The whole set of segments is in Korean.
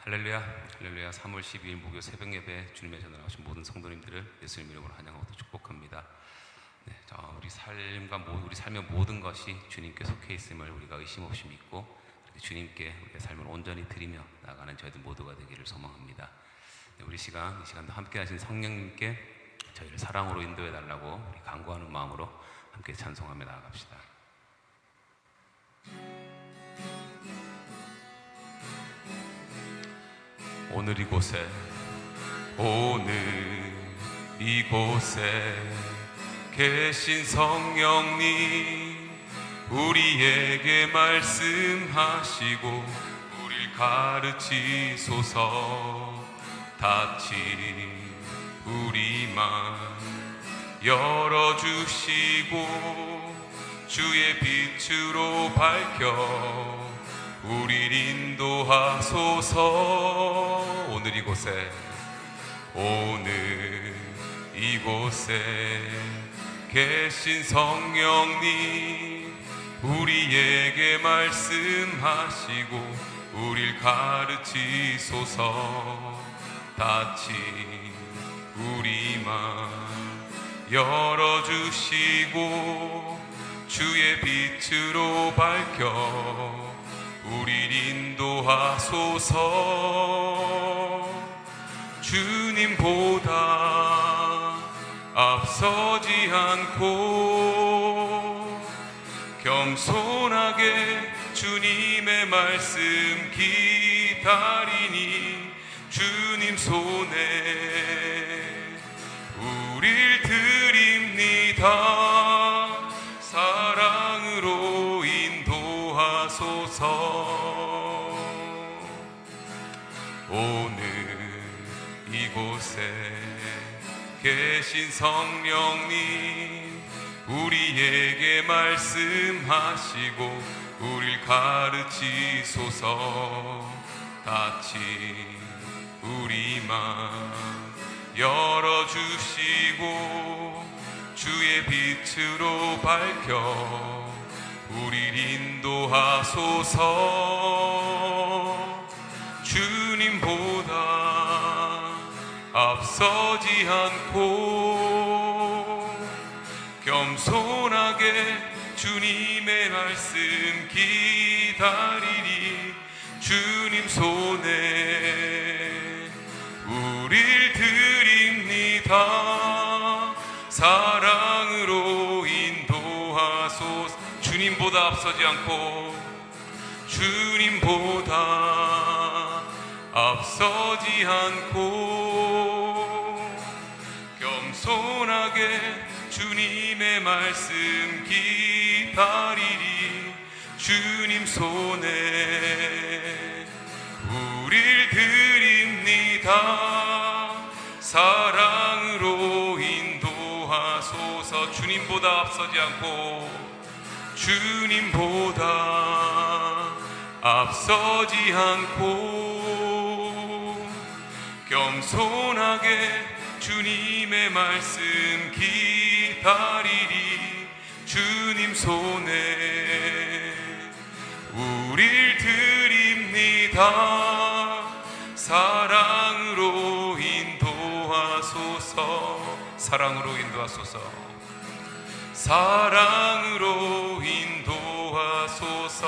할렐루야, 할렐루야. 3월 12일 목요 새벽 예배 주님의 전에 나오신 모든 성도님들을 예수님 이름으로 환영하고 축복합니다. 우리 우리 삶의 모든 것이 주님께 속해 있음을 우리가 의심 없이 믿고 주님께 우리의 삶을 온전히 드리며 나아가는 저희들 모두가 되기를 소망합니다. 이 시간도 함께 하신 성령님께 저희를 사랑으로 인도해 달라고 우리 간구하는 마음으로 함께 찬송하며 나아갑시다. 오늘 이곳에 계신 성령님, 우리에게 말씀하시고 우릴 가르치소서. 닫힌 우리만 열어주시고 주의 빛으로 밝혀 우릴 인도하소서. 오늘 이곳에 계신 성령님, 우리에게 말씀하시고 우릴 가르치소서. 닫힌 우리만 열어주시고 주의 빛으로 밝혀 우릴 인도하소서. 주님보다 앞서지 않고 겸손하게 주님의 말씀 기다리니 주님 손에 우릴 드립니다. 사랑으로 인도하소서. 오늘 이곳에 계신 성령님, 우리에게 말씀하시고 우릴 가르치소서. 닫힌 우리만 열어주시고 주의 빛으로 밝혀 우릴 인도하소서. 주님보다 앞서지 않고 겸손하게 주님의 말씀 기다리니 주님 손에 우릴 드립니다. 사랑으로 인도하소서. 주님보다 앞서지 않고 앞서지 않고 겸손하게 주님의 말씀 기다리리 주님 손에 우릴 드립니다. 사랑으로 인도하소서. 주님보다 앞서지 않고 앞서지 않고 겸손하게 주님의 말씀 기다리리 주님 손에 우릴 드립니다. 사랑으로 인도하소서. 사랑으로 인도하소서. 사랑으로 인도하소서.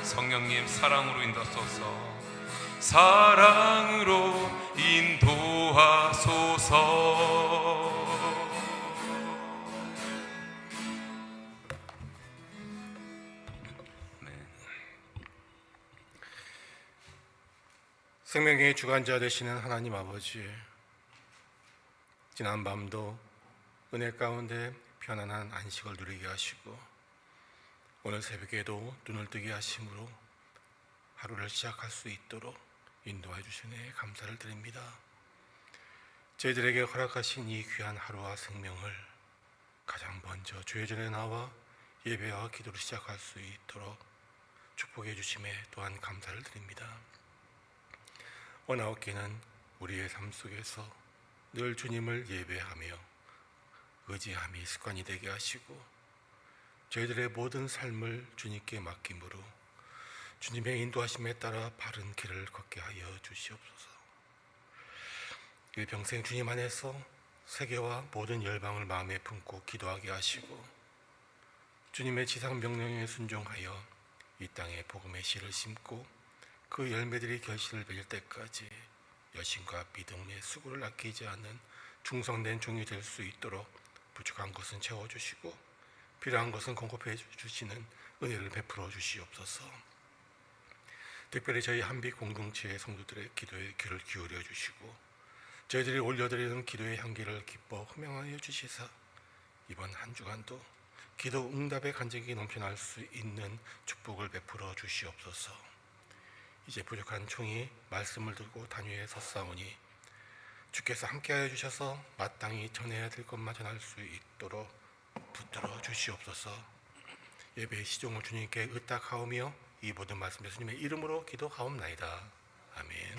성령님 사랑으로 인도하소서. 사랑으로 인도하소서. 생명의 주관자 되시는 하나님 아버지, 지난 밤도 은혜 가운데 편안한 안식을 누리게 하시고 오늘 새벽에도 눈을 뜨게 하심으로 하루를 시작할 수 있도록 인도해 주시네 감사를 드립니다. 저희들에게 허락하신 이 귀한 하루와 생명을 가장 먼저 주의 전에 나와 예배와 기도를 시작할 수 있도록 축복해 주심에 또한 감사를 드립니다. 원아웃기는 우리의 삶 속에서 늘 주님을 예배하며 의지함이 습관이 되게 하시고 저희들의 모든 삶을 주님께 맡김으로 주님의 인도하심에 따라 바른 길을 걷게 하여 주시옵소서. 일평생 주님 안에서 세계와 모든 열방을 마음에 품고 기도하게 하시고 주님의 지상 명령에 순종하여 이 땅에 복음의 씨를 심고 그 열매들이 결실을 맺을 때까지 여신과 믿음의 수고를 아끼지 않는 충성된 종이 될 수 있도록 부족한 것은 채워주시고 필요한 것은 공급해 주시는 은혜를 베풀어 주시옵소서. 특별히 저희 한빛 공동체의 성도들의 기도에 귀를 기울여 주시고 저희들이 올려드리는 기도의 향기를 기뻐 흠양하여 주시사 이번 한 주간도 기도 응답의 간증이 넘쳐날 수 있는 축복을 베풀어 주시옵소서. 이제 부족한 종이 말씀을 들고 단위에 섰사오니 주께서 함께하여 주셔서 마땅히 전해야 될 것만 전할 수 있도록 붙들어 주시옵소서. 예배의 시종을 주님께 의탁하오며 이 모든 말씀 예수님의 이름으로 기도하옵나이다. 아멘.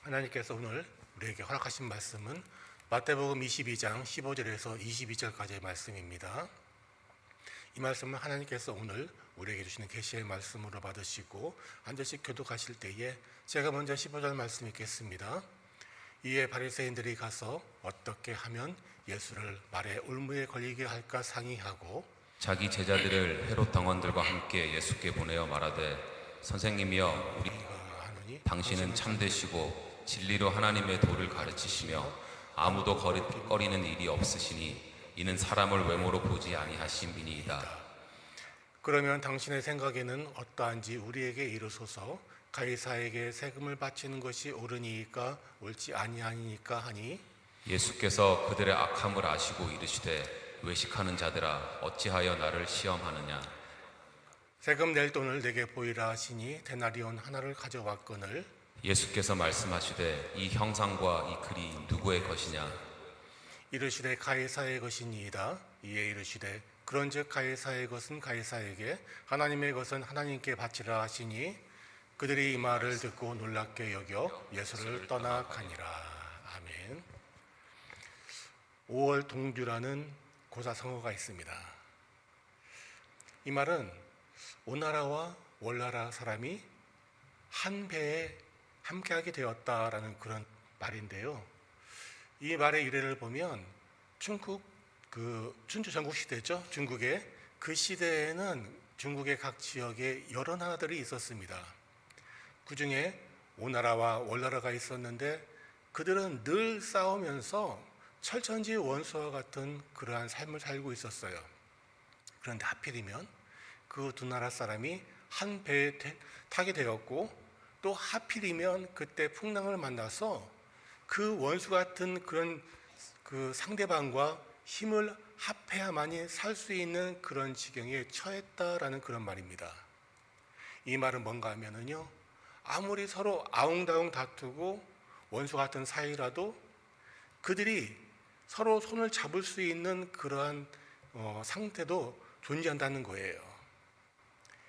하나님께서 오늘 우리에게 허락하신 말씀은 마태복음 22장 15절에서 22절까지의 말씀입니다. 이 말씀은 하나님께서 오늘 우리에게 주시는 계시의 말씀으로 받으시고 한 절씩 교독하실 때에 제가 먼저 15절 말씀 읽겠습니다. 이에 바리새인들이 가서 어떻게 하면 예수를 말에 올무에 걸리게 할까 상의하고 자기 제자들을 헤롯 당원들과 함께 예수께 보내어 말하되 선생님이여 우리 하노니 당신은 참되시고 진리로 하나님의 도를 가르치시며 아무도 거리는 일이 없으시니 이는 사람을 외모로 보지 아니하심이니이다. 그러면 당신의 생각에는 어떠한지 우리에게 이르소서. 가이사에게 세금을 바치는 것이 옳으니까 옳지 아니하니까 하니 예수께서 그들의 악함을 아시고 이르시되 외식하는 자들아 어찌하여 나를 시험하느냐. 세금 낼 돈을 내게 보이라 하시니 데나리온 하나를 가져왔거늘 예수께서 말씀하시되 이 형상과 이 글이 누구의 것이냐. 이르시되 가이사의 것이니이다. 이에 이르시되 그런즉 가이사의 것은 가이사에게 하나님의 것은 하나님께 바치라 하시니 그들이 이 말을 듣고 놀랍게 여겨 예수를 떠나가니라. 아멘. 5월 동주라는 고사성어가 있습니다. 이 말은 오나라와 월나라 사람이 한 배에 함께하게 되었다라는 그런 말인데요. 이 말의 유래를 보면 중국 춘추 전국 시대죠. 중국의 그 시대에는 중국의 각 지역에 여러 나라들이 있었습니다. 그 중에 오나라와 월나라가 있었는데 그들은 늘 싸우면서 철천지 원수와 같은 그러한 삶을 살고 있었어요. 그런데 하필이면 그 두 나라 사람이 한 배에 타게 되었고 또 하필이면 그때 풍랑을 만나서 그 원수 같은 그런 그 상대방과 힘을 합해야만이 살 수 있는 그런 지경에 처했다라는 그런 말입니다. 이 말은 뭔가 하면은요, 아무리 서로 아웅다웅 다투고 원수 같은 사이라도 그들이 서로 손을 잡을 수 있는 그러한 상태도 존재한다는 거예요.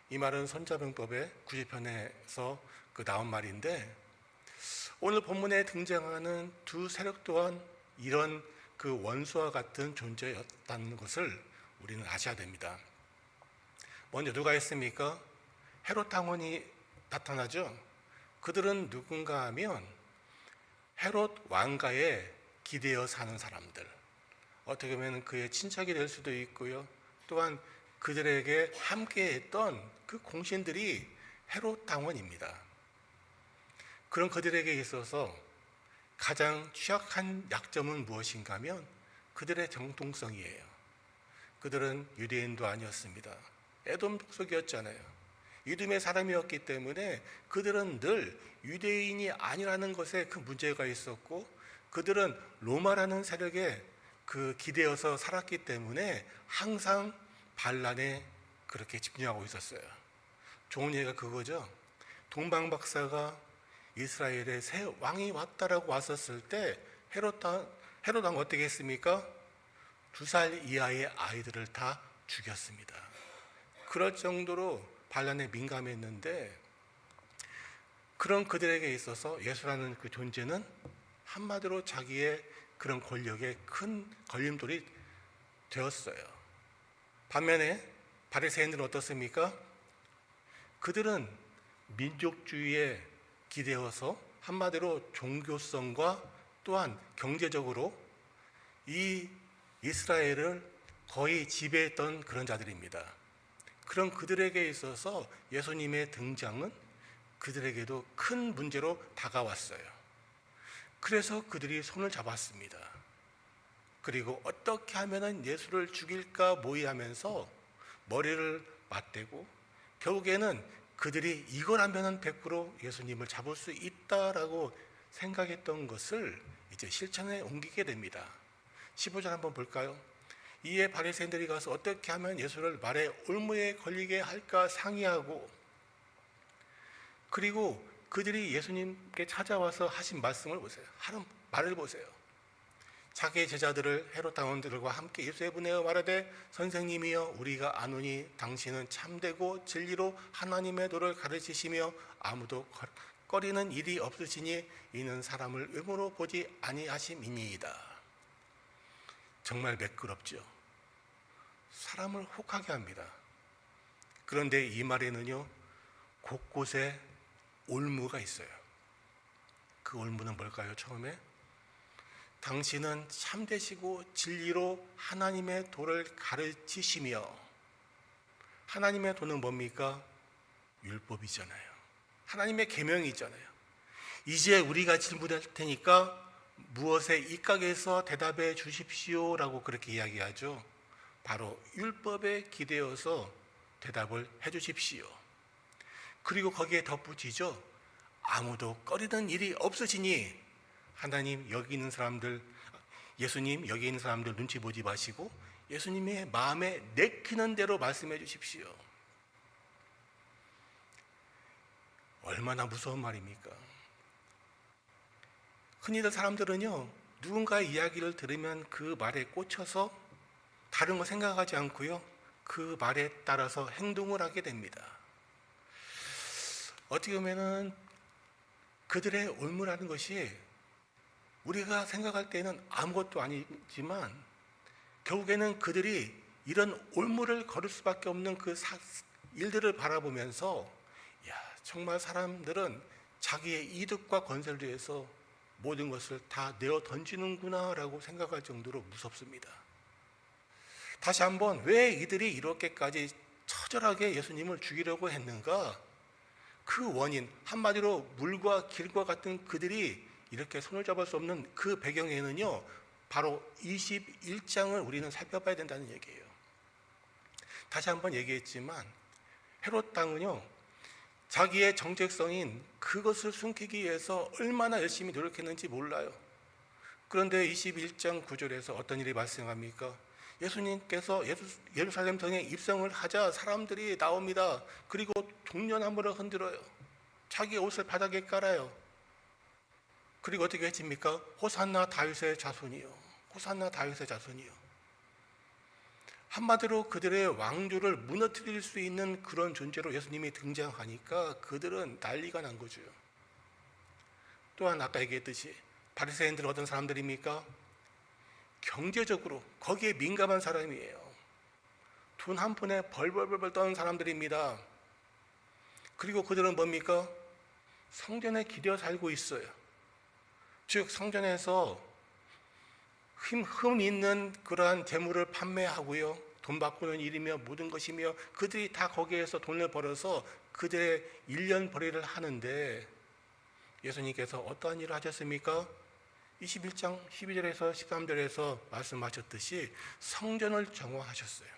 이 말은 손자병법의 90편에서 나온 말인데 오늘 본문에 등장하는 두 세력 또한 이런 그 원수와 같은 존재였다는 것을 우리는 아셔야 됩니다. 먼저 누가 있습니까? 헤롯 당원이 나타나죠. 그들은 누군가 하면 헤롯 왕가에 기대어 사는 사람들, 어떻게 보면 그의 친척이 될 수도 있고요. 또한 그들에게 함께했던 그 공신들이 헤롯 당원입니다. 그런 그들에게 있어서 가장 취약한 약점은 무엇인가 하면 그들의 정통성이에요. 그들은 유대인도 아니었습니다. 에돔 족속이었잖아요. 이둠의 사람이었기 때문에 그들은 늘 유대인이 아니라는 것에 그 문제가 있었고 그들은 로마라는 세력에 기대어서 살았기 때문에 항상 반란에 그렇게 집중하고 있었어요. 좋은 예가 그거죠. 동방박사가 이스라엘에 새 왕이 왔다라고 왔었을 때 헤롯 왕 어떻게 했습니까? 2살 이하의 아이들을 다 죽였습니다. 그럴 정도로 반란에 민감했는데 그런 그들에게 있어서 예수라는 그 존재는 한마디로 자기의 그런 권력에 큰 걸림돌이 되었어요. 반면에 바리새인들은 어떻습니까? 그들은 민족주의에 기대어서 한마디로 종교성과 또한 경제적으로 이 이스라엘을 거의 지배했던 그런 자들입니다. 그런 그들에게 있어서 예수님의 등장은 그들에게도 큰 문제로 다가왔어요. 그래서 그들이 손을 잡았습니다. 그리고 어떻게 하면 예수를 죽일까 모의하면서 머리를 맞대고 결국에는 그들이 이걸 하면 100% 예수님을 잡을 수 있다라고 생각했던 것을 이제 실천에 옮기게 됩니다. 15절 한번 볼까요? 이에 바리새인들이 가서 어떻게 하면 예수를 말에 올무에 걸리게 할까 상의하고, 그리고 그들이 예수님께 찾아와서 하신 말씀을 보세요. 하는 말을 보세요. 자기의 제자들을 헤롯 당원들과 함께 예수에 보내어 말하되 선생님이여 우리가 아노니 당신은 참되고 진리로 하나님의 도를 가르치시며 아무도 꺼리는 일이 없으시니 이는 사람을 외모로 보지 아니하심이니이다. 정말 매끄럽죠. 사람을 혹하게 합니다. 그런데 이 말에는요 곳곳에 올무가 있어요. 그 올무는 뭘까요? 처음에 당신은 참되시고 진리로 하나님의 도를 가르치시며, 하나님의 도는 뭡니까? 율법이잖아요. 하나님의 계명이잖아요. 이제 우리가 질문할 테니까 무엇에 입각해서 대답해 주십시오라고 그렇게 이야기하죠. 바로 율법에 기대어서 대답을 해 주십시오. 그리고 거기에 덧붙이죠. 아무도 꺼리는 일이 없으시니 하나님 여기 있는 사람들, 예수님 여기 있는 사람들 눈치 보지 마시고 예수님의 마음에 내키는 대로 말씀해 주십시오. 얼마나 무서운 말입니까? 흔히들 사람들은요 누군가의 이야기를 들으면 그 말에 꽂혀서 다른 거 생각하지 않고요 그 말에 따라서 행동을 하게 됩니다. 어떻게 보면은 그들의 올무라는 것이 우리가 생각할 때는 아무것도 아니지만 결국에는 그들이 이런 올무를 걸을 수밖에 없는 그 일들을 바라보면서 야, 정말 사람들은 자기의 이득과 권세를 위해서 모든 것을 다 내어 던지는구나 라고 생각할 정도로 무섭습니다. 다시 한번 왜 이들이 이렇게까지 처절하게 예수님을 죽이려고 했는가? 그 원인, 한마디로 물과 길과 같은 그들이 이렇게 손을 잡을 수 없는 그 배경에는요 바로 21장을 우리는 살펴봐야 된다는 얘기예요. 다시 한번 얘기했지만 헤롯 당은요 자기의 정체성인 그것을 숨기기 위해서 얼마나 열심히 노력했는지 몰라요. 그런데 21장 9절에서 어떤 일이 발생합니까? 예수님께서 예루살렘 성에 입성을 하자 사람들이 나옵니다. 그리고 종려나무를 흔들어요. 자기 옷을 바닥에 깔아요. 그리고 어떻게 해집니까? 호산나 다윗의 자손이요. 호산나 다윗의 자손이요. 한마디로 그들의 왕조를 무너뜨릴 수 있는 그런 존재로 예수님이 등장하니까 그들은 난리가 난 거죠. 또한 아까 얘기했듯이 바리새인들은 어떤 사람들입니까? 경제적으로 거기에 민감한 사람이에요. 돈 한 푼에 벌벌벌 떠는 사람들입니다. 그리고 그들은 뭡니까? 성전에 기대어 살고 있어요. 즉 성전에서 흠 있는 그러한 재물을 판매하고요. 돈 바꾸는 일이며 모든 것이며 그들이 다 거기에서 돈을 벌어서 그들의 1년 벌이를 하는데 예수님께서 어떠한 일을 하셨습니까? 21장 12절에서 13절에서 말씀하셨듯이 성전을 정화하셨어요.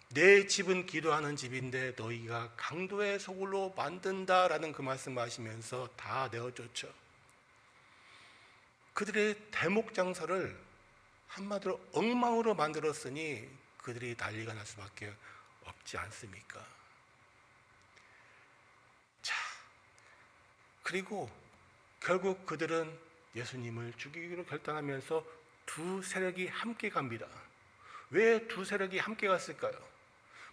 내 집은 기도하는 집인데 너희가 강도의 소굴로 만든다라는 그 말씀하시면서 다 내어줬죠. 그들의 대목 장사를 한마디로 엉망으로 만들었으니 그들이 난리가 날 수밖에 없지 않습니까? 자, 그리고 결국 그들은 예수님을 죽이기로 결단하면서 두 세력이 함께 갑니다. 왜 두 세력이 함께 갔을까요?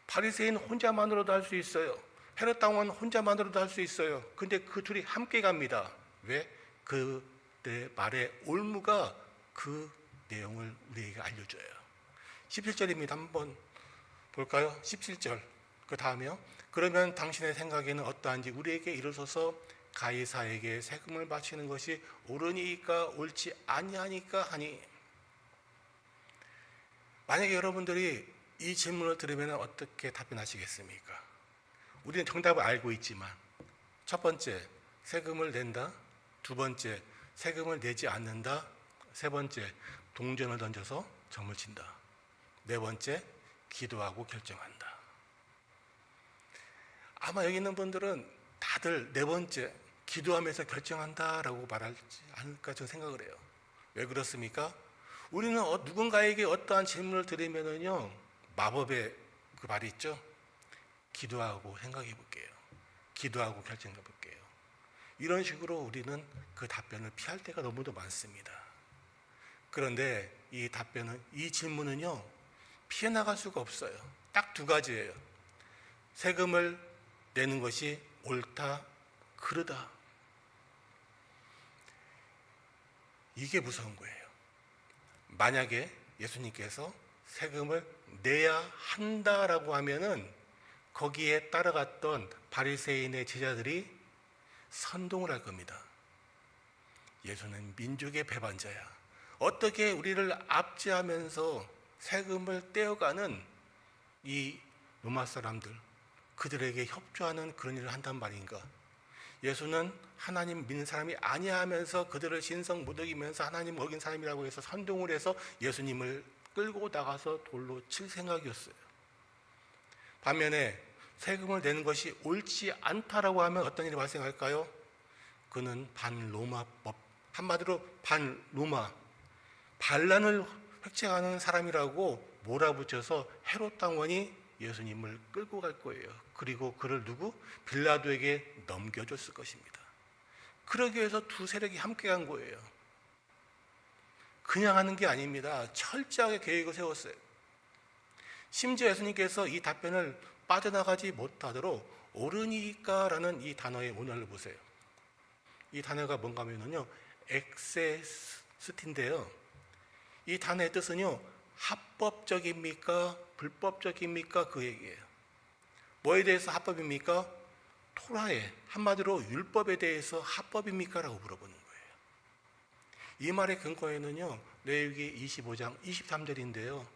바리새인 혼자만으로도 할 수 있어요. 헤롯 당원 혼자만으로도 할 수 있어요. 근데 그 둘이 함께 갑니다. 왜? 그때 말의 올무가 그 내용을 우리에게 알려줘요. 17절입니다. 한번 볼까요? 17절. 그 다음에요. 그러면 당신의 생각에는 어떠한지 우리에게 이르소서. 가이사에게 세금을 바치는 것이 옳으니까 옳지 아니하니까 하니. 만약에 여러분들이 이 질문을 들으면 어떻게 답변하시겠습니까? 우리는 정답을 알고 있지만, 첫 번째, 세금을 낸다. 두 번째, 세금을 내지 않는다. 세 번째, 동전을 던져서 점을 친다. 네 번째, 기도하고 결정한다. 아마 여기 있는 분들은 다들 네 번째, 기도하면서 결정한다라고 말하지 않을까 저는 생각을 해요. 왜 그렇습니까? 우리는 누군가에게 어떠한 질문을 드리면은요, 마법의 그 말이 있죠. 기도하고 생각해 볼게요. 기도하고 결정해 볼게요. 이런 식으로 우리는 그 답변을 피할 때가 너무도 많습니다. 그런데 이 질문은요, 피해 나갈 수가 없어요. 딱 두 가지예요. 세금을 내는 것이 옳다, 그르다. 이게 무서운 거예요. 만약에 예수님께서 세금을 내야 한다라고 하면은 거기에 따라갔던 바리새인의 제자들이 선동을 할 겁니다. 예수는 민족의 배반자야. 어떻게 우리를 압제하면서 세금을 떼어가는 이 로마 사람들, 그들에게 협조하는 그런 일을 한단 말인가? 예수는 하나님 믿는 사람이 아니야 하면서 그들을 신성 못 어기면서 하나님 어긴 사람이라고 해서 선동을 해서 예수님을 끌고 나가서 돌로 칠 생각이었어요. 반면에 세금을 내는 것이 옳지 않다라고 하면 어떤 일이 발생할까요? 그는 반로마법, 한마디로 반로마, 반란을 획책하는 사람이라고 몰아붙여서 헤롯 당원이 예수님을 끌고 갈 거예요. 그리고 그를 빌라도에게 넘겨줬을 것입니다. 그러기 위해서 두 세력이 함께 간 거예요. 그냥 하는 게 아닙니다. 철저하게 계획을 세웠어요. 심지어 예수님께서 이 답변을 빠져나가지 못하도록 옳으니까라는 이 단어의 원어를 보세요. 이 단어가 뭔가 하면요, 엑세스티인데요. 이 단어의 뜻은요, 합법적입니까? 불법적입니까? 그 얘기예요. 뭐에 대해서 합법입니까? 토라에, 한마디로 율법에 대해서 합법입니까? 라고 물어보는 거예요. 이 말의 근거에는요, 레위기 25장 23절인데요.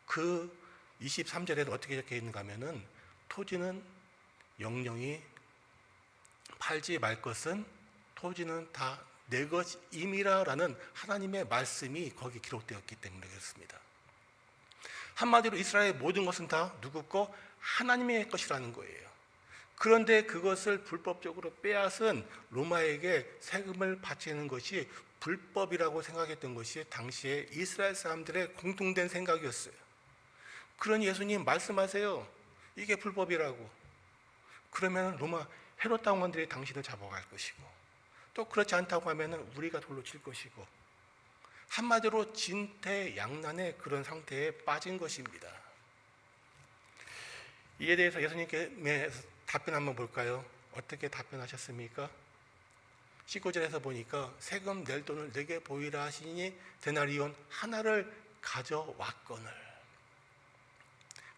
그 23절에는 어떻게 적혀 있는가 하면은, 토지는 영영이 팔지 말 것은 토지는 다 내 것임이라 라는 하나님의 말씀이 거기 기록되었기 때문에 그렇습니다. 한마디로 이스라엘의 모든 것은 다 누구 거? 하나님의 것이라는 거예요. 그런데 그것을 불법적으로 빼앗은 로마에게 세금을 바치는 것이 불법이라고 생각했던 것이 당시에 이스라엘 사람들의 공통된 생각이었어요. 그러니 예수님 말씀하세요. 이게 불법이라고. 그러면 로마 헤롯 당원들이 당신을 잡아갈 것이고, 또 그렇지 않다고 하면 우리가 돌로 칠 것이고, 한마디로 진퇴양난의 그런 상태에 빠진 것입니다. 이에 대해서 예수님의 답변 한번 볼까요? 어떻게 답변하셨습니까? 19절에서 보니까 세금 낼 돈을 내게 보이라 하시니 데나리온 하나를 가져왔거늘.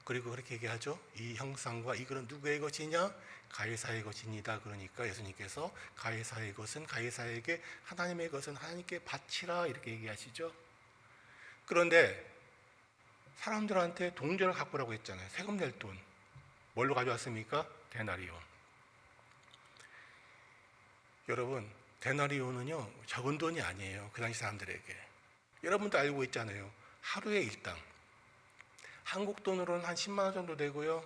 그리고 그렇게 얘기하죠. 이 형상과 이 글은 누구의 것이냐? 가이사의 것입니다. 그러니까 예수님께서 가이사의 것은 가이사에게, 하나님의 것은 하나님께 바치라, 이렇게 얘기하시죠. 그런데 사람들한테 동전을 갖고 오라고 했잖아요. 세금 낼 돈. 뭘로 가져왔습니까? 데나리온. 여러분, 데나리온은요, 적은 돈이 아니에요. 그 당시 사람들에게. 여러분도 알고 있잖아요. 하루의 일당. 한국 돈으로는 한 10만 원 정도 되고요.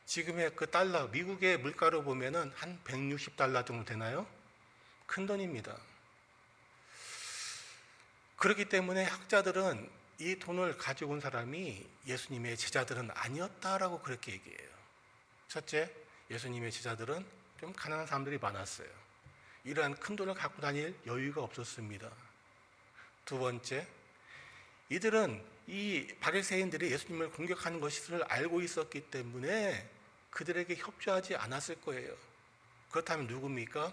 지금의 그 달러, 미국의 물가로 보면은 한 160달러 정도 되나요? 큰 돈입니다. 그렇기 때문에 학자들은 이 돈을 가지고 온 사람이 예수님의 제자들은 아니었다라고 그렇게 얘기해요. 첫째, 예수님의 제자들은 좀 가난한 사람들이 많았어요. 이러한 큰 돈을 갖고 다닐 여유가 없었습니다. 두 번째, 이들은 이 바리새인들이 예수님을 공격하는 것을 알고 있었기 때문에 그들에게 협조하지 않았을 거예요. 그렇다면 누굽니까?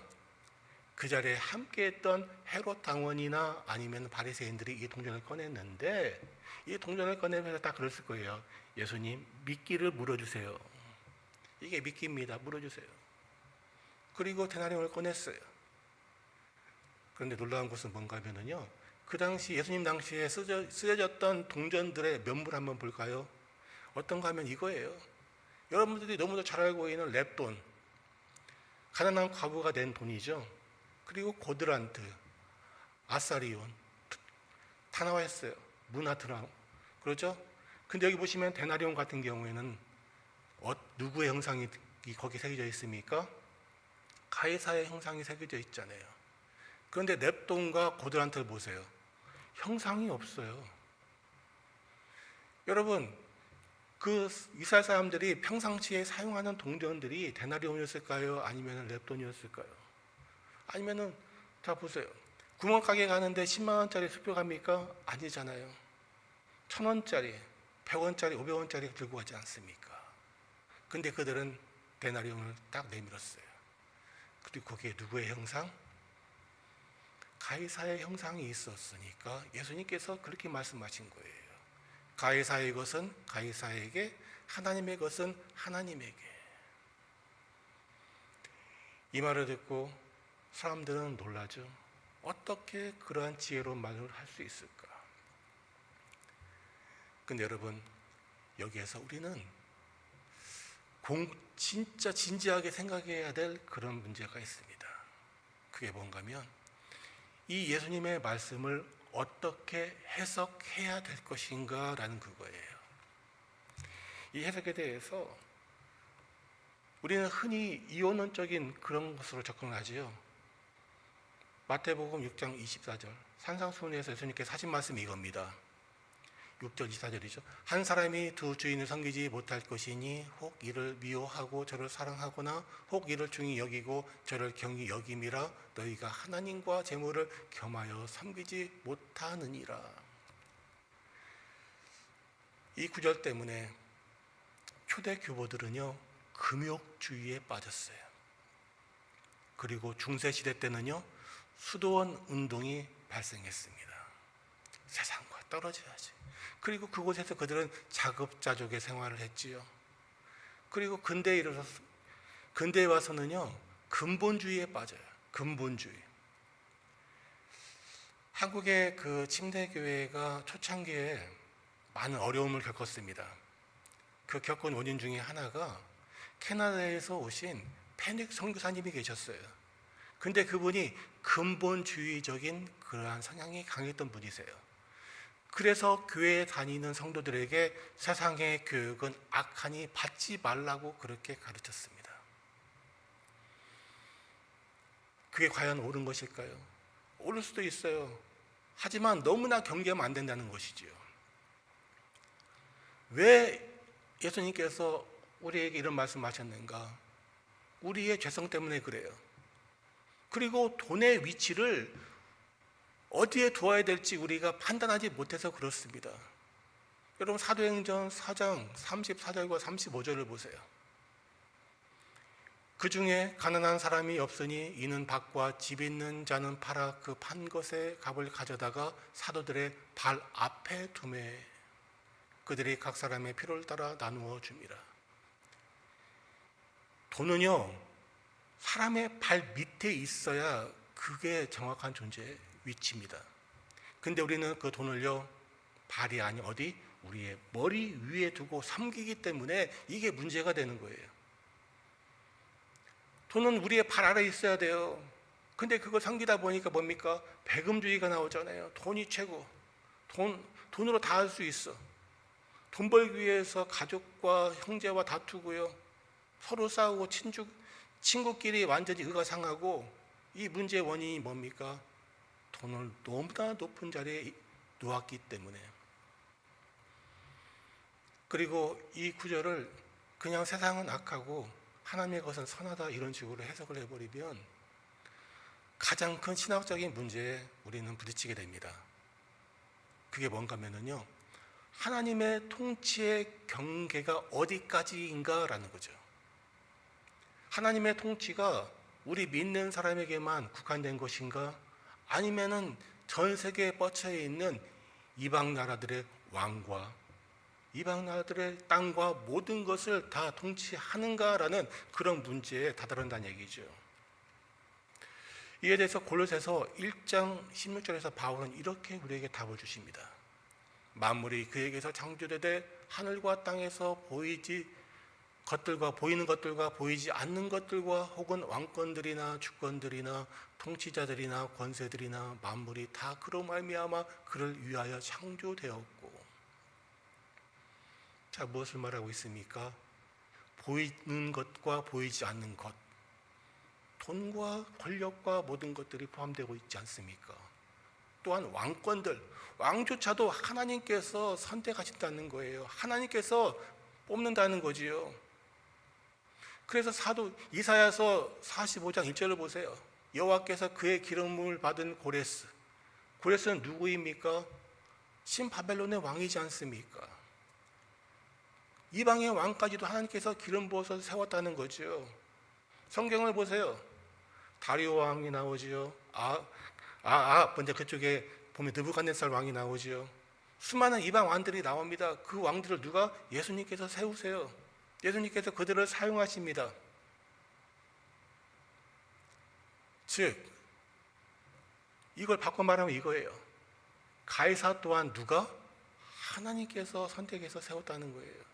그 자리에 함께했던 헤롯 당원이나 아니면 바리새인들이 이 동전을 꺼냈는데, 이 동전을 꺼내면서 딱 그랬을 거예요. 예수님, 미끼를 물어주세요. 이게 미끼입니다. 물어주세요. 그리고 데나리온을 꺼냈어요. 그런데 놀라운 것은 뭔가 하면은요, 그 당시 예수님 당시에 쓰여졌던 동전들의 면물 한번 볼까요? 어떤가 하면 이거예요. 여러분들이 너무도 잘 알고 있는 랩돈, 가난한 과부가 낸 돈이죠. 그리고 고드란트, 아사리온 다 나와 있어요. 문화트랑, 그렇죠? 근데 여기 보시면 데나리온 같은 경우에는 누구의 형상이 거기 새겨져 있습니까? 가이사의 형상이 새겨져 있잖아요. 그런데 넵돈과 고드란트를 보세요. 형상이 없어요. 여러분, 그 이스라엘 사람들이 평상시에 사용하는 동전들이 데나리온이었을까요? 아니면 렙돈이었을까요? 아니면은 자 보세요. 구멍가게 가는데 10만 원짜리 수표 갑니까? 아니잖아요. 1,000원짜리, 100원짜리, 500원짜리 들고 가지 않습니까? 근데 그들은 데나리온을 딱 내밀었어요. 그리고 거기에 누구의 형상? 가이사의 형상이 있었으니까 예수님께서 그렇게 말씀하신 거예요. 가이사의 것은 가이사에게, 하나님의 것은 하나님에게. 이 말을 듣고 사람들은 놀라죠. 어떻게 그러한 지혜로운 말을 할 수 있을까? 근데 여러분, 여기에서 우리는 진짜 진지하게 생각해야 될 그런 문제가 있습니다. 그게 뭔가 하면 이 예수님의 말씀을 어떻게 해석해야 될 것인가 라는 그거예요. 이 해석에 대해서 우리는 흔히 이원론적인 그런 것으로 접근을 하지요. 마태복음 6장 24절 산상수훈에서 예수님께서 하신 말씀이 이겁니다. 6절 24절이죠. 한 사람이 두 주인을 섬기지 못할 것이니 혹 이를 미워하고 저를 사랑하거나 혹 이를 중히 여기고 저를 경히 여김이라 너희가 하나님과 재물을 겸하여 섬기지 못하느니라. 이 구절 때문에 초대 교보들은요 금욕주의에 빠졌어요. 그리고 중세시대 때는요 수도원 운동이 발생했습니다. 세상과 떨어져야지. 그리고 그곳에서 그들은 자급자족의 생활을 했지요. 그리고 근대에 와서는요 근본주의에 빠져요. 근본주의. 한국의 그 침례교회가 초창기에 많은 어려움을 겪었습니다. 그 겪은 원인 중에 하나가 캐나다에서 오신 페닉 선교사님이 계셨어요. 근데 그분이 근본주의적인 그러한 성향이 강했던 분이세요. 그래서 교회에 다니는 성도들에게 세상의 교육은 악하니 받지 말라고 그렇게 가르쳤습니다. 그게 과연 옳은 것일까요? 옳을 수도 있어요. 하지만 너무나 경계하면 안 된다는 것이지요. 왜 예수님께서 우리에게 이런 말씀하셨는가? 우리의 죄성 때문에 그래요. 그리고 돈의 위치를 어디에 두어야 될지 우리가 판단하지 못해서 그렇습니다. 여러분 사도행전 4장 34절과 35절을 보세요. 그 중에 가난한 사람이 없으니 이는 밭과 집 있는 자는 팔아 그 판 것의 값을 가져다가 사도들의 발 앞에 두매 그들이 각 사람의 필요를 따라 나누어 줍니다. 돈은요 사람의 발 밑에 있어야 그게 정확한 존재의 위치입니다. 근데 우리는 그 돈을요 발이 아니 어디? 우리의 머리 위에 두고 섬기기 때문에 이게 문제가 되는 거예요. 돈은 우리의 발 아래에 있어야 돼요. 근데 그걸 섬기다 보니까 뭡니까? 배금주의가 나오잖아요. 돈이 최고. 돈으로 다 할 수 있어. 돈 벌기 위해서 가족과 형제와 다투고요. 서로 싸우고 친구끼리 완전히 의가 상하고 이 문제의 원인이 뭡니까? 돈을 너무나 높은 자리에 놓았기 때문에. 그리고 이 구절을 그냥 세상은 악하고 하나님의 것은 선하다 이런 식으로 해석을 해버리면 가장 큰 신학적인 문제에 우리는 부딪히게 됩니다. 그게 뭔가 하면요 하나님의 통치의 경계가 어디까지인가라는 거죠. 하나님의 통치가 우리 믿는 사람에게만 국한된 것인가? 아니면은 전 세계에 뻗쳐 있는 이방 나라들의 왕과 이방 나라들의 땅과 모든 것을 다 통치하는가라는 그런 문제에 다다른다는 얘기죠. 이에 대해서 골로새서 1장 16절에서 바울은 이렇게 우리에게 답을 주십니다. 만물이 그에게서 창조되되 하늘과 땅에서 보이는 것들과 보이지 않는 것들과 혹은 왕권들이나 주권들이나 통치자들이나 권세들이나 만물이 다 그로 말미암아 그를 위하여 창조되었고. 자, 무엇을 말하고 있습니까? 보이는 것과 보이지 않는 것, 돈과 권력과 모든 것들이 포함되고 있지 않습니까? 또한 왕권들, 왕조차도 하나님께서 선택하신다는 거예요. 하나님께서 뽑는다는 거지요. 그래서 사도 이사야서 45장 1절을 보세요. 여호와께서 그의 기름을 받은 고레스는 누구입니까? 신바벨론의 왕이지 않습니까? 이방의 왕까지도 하나님께서 기름 부어서 세웠다는 거죠. 성경을 보세요. 다리오 왕이 나오지요. 먼저 그쪽에 보면 느부갓네살 왕이 나오지요. 수많은 이방 왕들이 나옵니다. 그 왕들을 누가? 예수님께서 세우세요. 예수님께서 그들을 사용하십니다. 즉, 이걸 바꿔 말하면 이거예요. 가이사 또한 누가? 하나님께서 선택해서 세웠다는 거예요.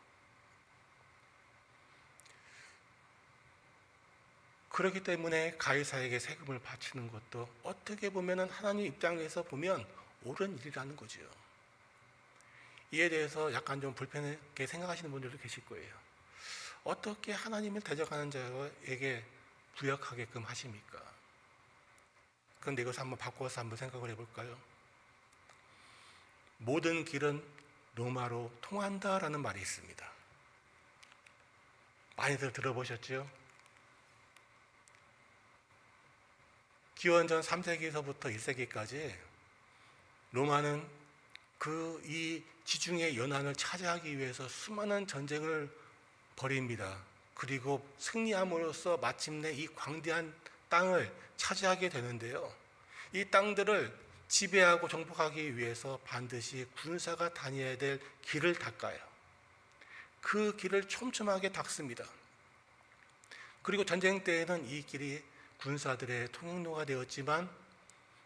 그렇기 때문에 가이사에게 세금을 바치는 것도 어떻게 보면 하나님 입장에서 보면 옳은 일이라는 거죠. 이에 대해서 약간 좀 불편하게 생각하시는 분들도 계실 거예요. 어떻게 하나님을 대적하는 자에게 부역하게끔 하십니까? 그런데 이것을 한번 바꿔서 한번 생각을 해볼까요? 모든 길은 로마로 통한다라는 말이 있습니다. 많이들 들어보셨죠? 기원전 3세기에서부터 1세기까지 로마는 이 지중해 연안을 차지하기 위해서 수많은 전쟁을 벌입니다. 그리고 승리함으로써 마침내 이 광대한 땅을 차지하게 되는데요. 이 땅들을 지배하고 정복하기 위해서 반드시 군사가 다녀야 될 길을 닦아요. 그 길을 촘촘하게 닦습니다. 그리고 전쟁 때에는 이 길이 군사들의 통행로가 되었지만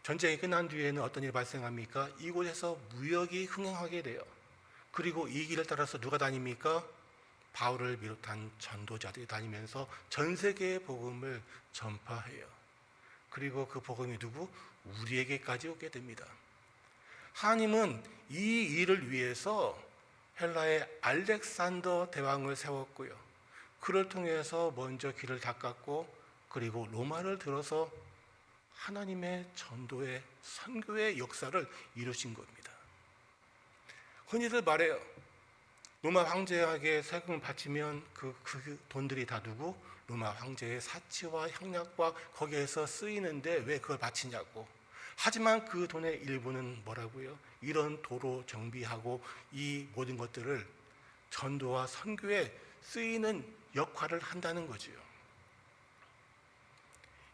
전쟁이 끝난 뒤에는 어떤 일이 발생합니까? 이곳에서 무역이 흥행하게 돼요. 그리고 이 길을 따라서 누가 다닙니까? 바울을 비롯한 전도자들이 다니면서 전 세계의 복음을 전파해요. 그리고 그 복음이 누구? 우리에게까지 오게 됩니다. 하나님은 이 일을 위해서 헬라의 알렉산더 대왕을 세웠고요. 그를 통해서 먼저 길을 닦았고 그리고 로마를 들어서 하나님의 전도의 선교의 역사를 이루신 겁니다. 흔히들 말해요. 로마 황제에게 세금을 바치면 그 돈들이 다 누구? 로마 황제의 사치와 향락과 거기에서 쓰이는데 왜 그걸 바치냐고. 하지만 그 돈의 일부는 뭐라고요? 이런 도로 정비하고 이 모든 것들을 전도와 선교에 쓰이는 역할을 한다는 거지요.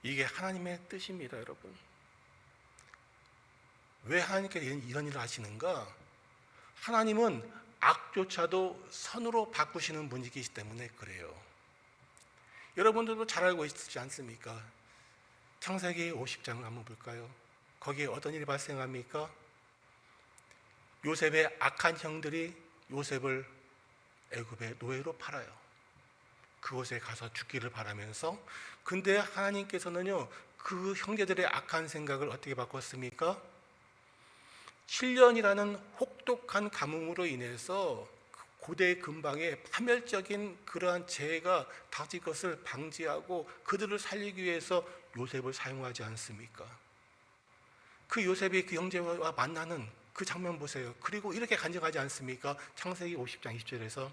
이게 하나님의 뜻입니다, 여러분. 왜 하나님께서 이런 일을 하시는가? 하나님은 악조차도 선으로 바꾸시는 분이기 때문에 그래요. 여러분들도 잘 알고 있지 않습니까? 창세기 50장을 한번 볼까요? 거기에 어떤 일이 발생합니까? 요셉의 악한 형들이 요셉을 애굽의 노예로 팔아요. 그곳에 가서 죽기를 바라면서, 근데 하나님께서는요 그 형제들의 악한 생각을 어떻게 바꿨습니까? 7년이라는 혹독한 가뭄으로 인해서 고대 근방에 파멸적인 그러한 재해가 닥칠 것을 방지하고 그들을 살리기 위해서 요셉을 사용하지 않습니까? 그 요셉이 그 형제와 만나는 그 장면 보세요. 그리고 이렇게 간증하지 않습니까? 창세기 50장 20절에서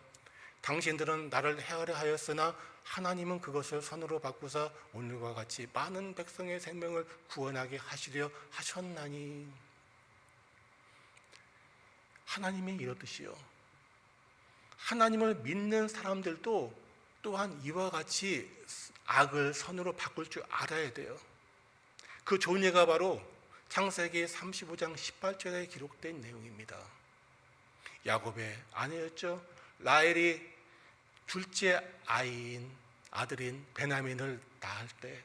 당신들은 나를 헤아려 하였으나 하나님은 그것을 선으로 바꾸사 오늘과 같이 많은 백성의 생명을 구원하게 하시려 하셨나니. 하나님이 이렇듯이요, 하나님을 믿는 사람들도 또한 이와 같이 악을 선으로 바꿀 줄 알아야 돼요. 그 좋은 예가 바로 창세기 35장 18절에 기록된 내용입니다. 야곱의 아내였죠. 라헬이 둘째 아들인 베냐민을 낳을 때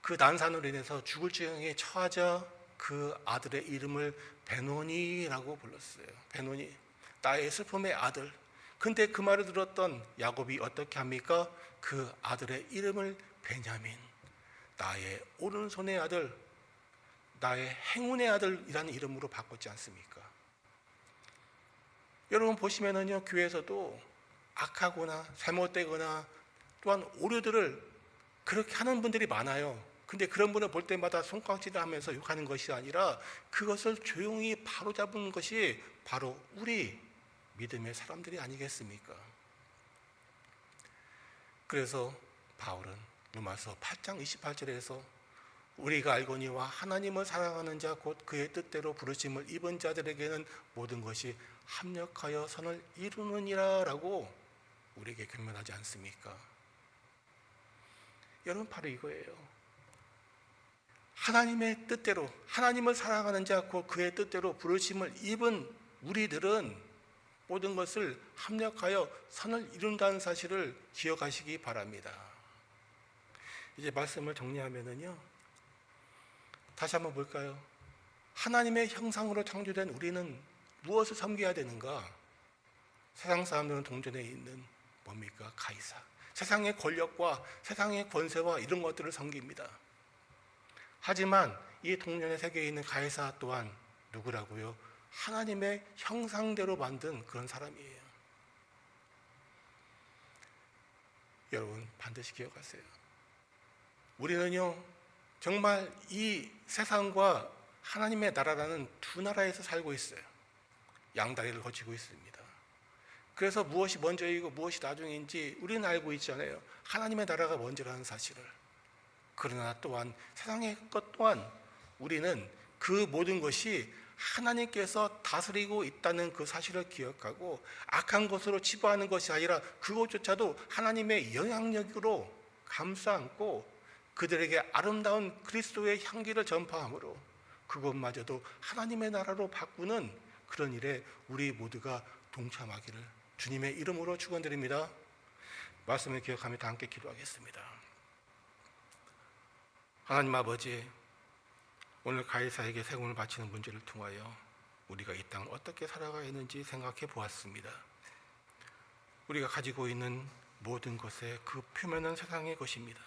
그 난산으로 인해서 죽을 지경에 처하자 그 아들의 이름을 베노니라고 불렀어요. 베노니, 나의 슬픔의 아들. 근데 그 말을 들었던 야곱이 어떻게 합니까? 그 아들의 이름을 베냐민, 나의 오른손의 아들, 나의 행운의 아들이라는 이름으로 바꿨지 않습니까? 여러분 보시면은요, 교회에서도 악하거나 잘못되거나 또한 오류들을 그렇게 하는 분들이 많아요. 근데 그런 분을 볼 때마다 손가락질을 하면서 욕하는 것이 아니라 그것을 조용히 바로잡은 것이 바로 우리 믿음의 사람들이 아니겠습니까? 그래서 바울은 로마서 8장 28절에서 우리가 알거니와 하나님을 사랑하는 자 곧 그의 뜻대로 부르심을 입은 자들에게는 모든 것이 합력하여 선을 이루느니라 라고 우리에게 권면하지 않습니까? 여러분 바로 이거예요. 하나님의 뜻대로, 하나님을 사랑하는 자 곧 그의 뜻대로 부르심을 입은 우리들은 모든 것을 합력하여 선을 이룬다는 사실을 기억하시기 바랍니다. 이제 말씀을 정리하면은요, 다시 한번 볼까요? 하나님의 형상으로 창조된 우리는 무엇을 섬겨야 되는가? 세상 사람들은 동전에 있는 뭡니까? 가이사. 세상의 권력과 세상의 권세와 이런 것들을 섬깁니다. 하지만 이 동전의 세계에 있는 가이사 또한 누구라고요? 하나님의 형상대로 만든 그런 사람이에요. 여러분 반드시 기억하세요. 우리는요 정말 이 세상과 하나님의 나라라는 두 나라에서 살고 있어요. 양다리를 거치고 있습니다. 그래서 무엇이 먼저이고 무엇이 나중인지 우리는 알고 있잖아요. 하나님의 나라가 먼저라는 사실을. 그러나 또한 세상의 것 또한 우리는 그 모든 것이 하나님께서 다스리고 있다는 그 사실을 기억하고 악한 것으로 치부하는 것이 아니라 그것조차도 하나님의 영향력으로 감싸 안고 그들에게 아름다운 그리스도의 향기를 전파함으로 그것마저도 하나님의 나라로 바꾸는 그런 일에 우리 모두가 동참하기를 주님의 이름으로 축원드립니다. 말씀을 기억하며 다 함께 기도하겠습니다. 하나님 아버지, 오늘 가이사에게 세금을 바치는 문제를 통하여 우리가 이 땅을 어떻게 살아가야 하는지 생각해 보았습니다. 우리가 가지고 있는 모든 것의 그 표면은 세상의 것입니다.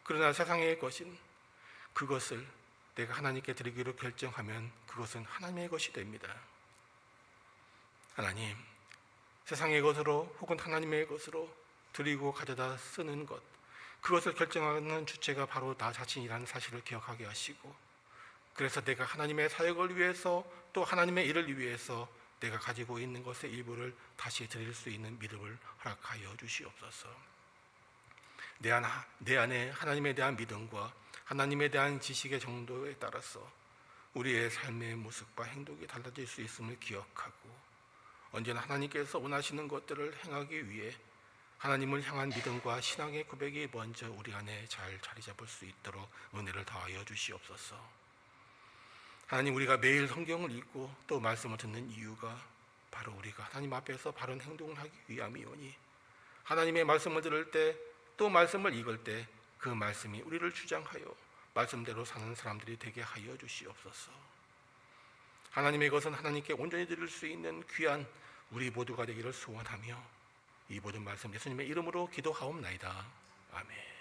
그러나 세상의 것인 그것을 내가 하나님께 드리기로 결정하면 그것은 하나님의 것이 됩니다. 하나님, 세상의 것으로 혹은 하나님의 것으로 드리고 가져다 쓰는 것, 그것을 결정하는 주체가 바로 나 자신이라는 사실을 기억하게 하시고, 그래서 내가 하나님의 사역을 위해서 또 하나님의 일을 위해서 내가 가지고 있는 것의 일부를 다시 드릴 수 있는 믿음을 허락하여 주시옵소서. 내 안에 하나님에 대한 믿음과 하나님에 대한 지식의 정도에 따라서 우리의 삶의 모습과 행동이 달라질 수 있음을 기억하고 언제나 하나님께서 원하시는 것들을 행하기 위해 하나님을 향한 믿음과 신앙의 고백이 먼저 우리 안에 잘 자리 잡을 수 있도록 은혜를 더하여 주시옵소서. 하나님, 우리가 매일 성경을 읽고 또 말씀을 듣는 이유가 바로 우리가 하나님 앞에서 바른 행동을 하기 위함이오니 하나님의 말씀을 들을 때 또 말씀을 읽을 때 그 말씀이 우리를 주장하여 말씀대로 사는 사람들이 되게 하여 주시옵소서. 하나님의 것은 하나님께 온전히 드릴 수 있는 귀한 우리 모두가 되기를 소원하며 이 모든 말씀 예수님의 이름으로 기도하옵나이다. 아멘.